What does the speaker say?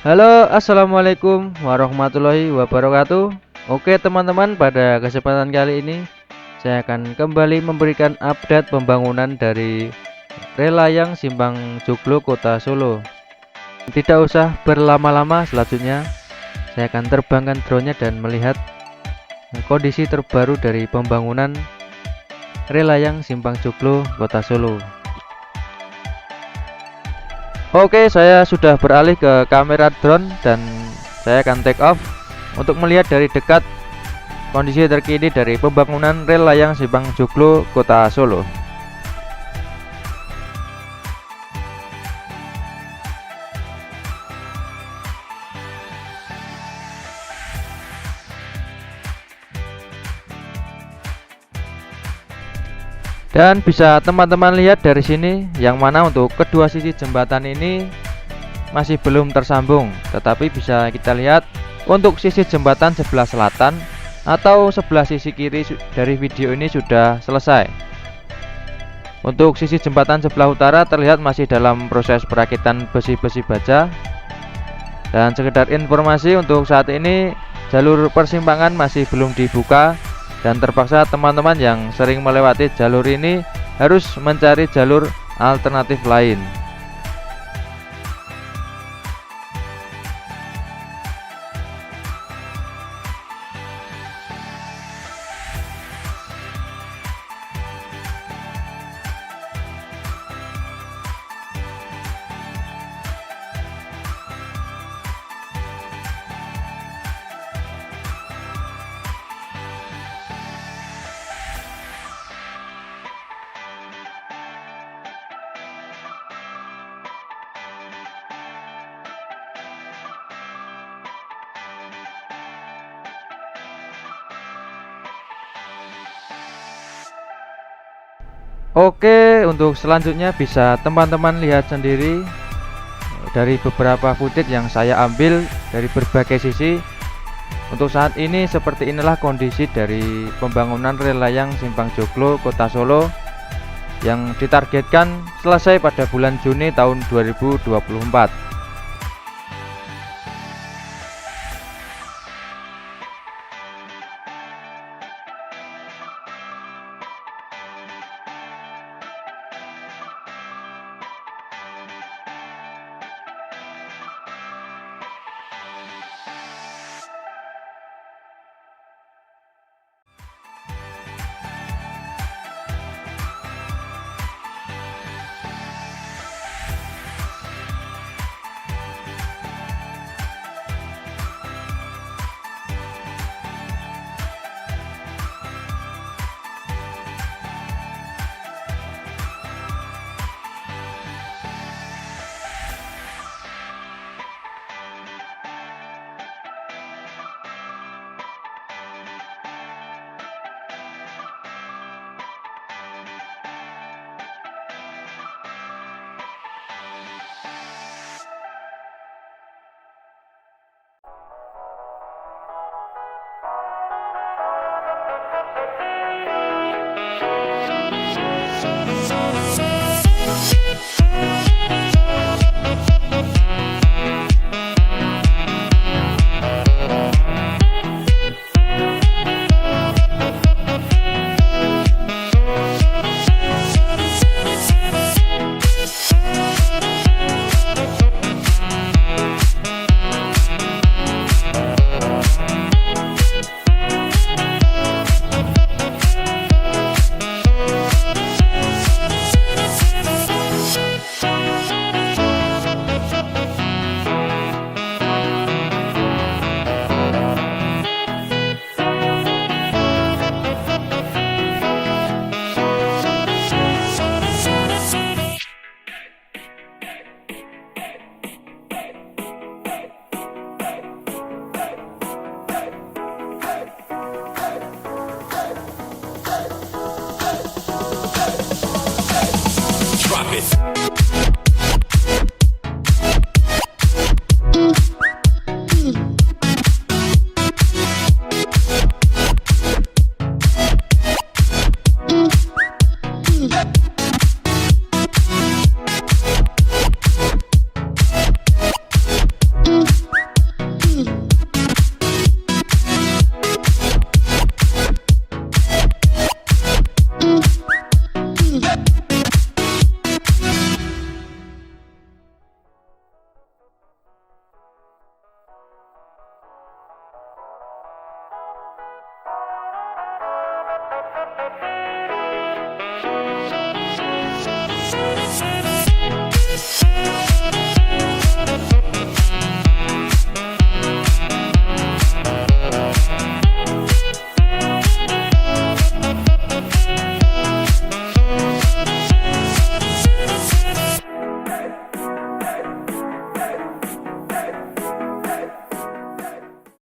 Halo, assalamualaikum warahmatullahi wabarakatuh. Oke, teman-teman, pada kesempatan kali ini saya akan kembali memberikan update pembangunan dari Relayang Simpang Joglo, Kota Solo. Tidak usah berlama-lama, selanjutnya saya akan terbangkan drone-nya dan melihat kondisi terbaru dari pembangunan Relayang Simpang Joglo, Kota Solo. Oke, saya sudah beralih ke kamera drone dan saya akan take off untuk melihat dari dekat kondisi terkini dari pembangunan rel layang Simpang Joglo, Kota Solo. Dan bisa teman-teman lihat dari sini, yang mana untuk kedua sisi jembatan ini masih belum tersambung, tetapi bisa kita lihat untuk sisi jembatan sebelah selatan atau sebelah sisi kiri dari video ini sudah selesai. Untuk sisi jembatan sebelah utara terlihat masih dalam proses perakitan besi-besi baja. Dan sekedar informasi, untuk saat ini jalur persimpangan masih belum dibuka dan terpaksa teman-teman yang sering melewati jalur ini harus mencari jalur alternatif lain. Oke, untuk selanjutnya bisa teman-teman lihat sendiri dari beberapa footage yang saya ambil dari berbagai sisi. Untuk saat ini seperti inilah kondisi dari pembangunan rel layang Simpang Joglo, Kota Solo yang ditargetkan selesai pada bulan Juni tahun 2024.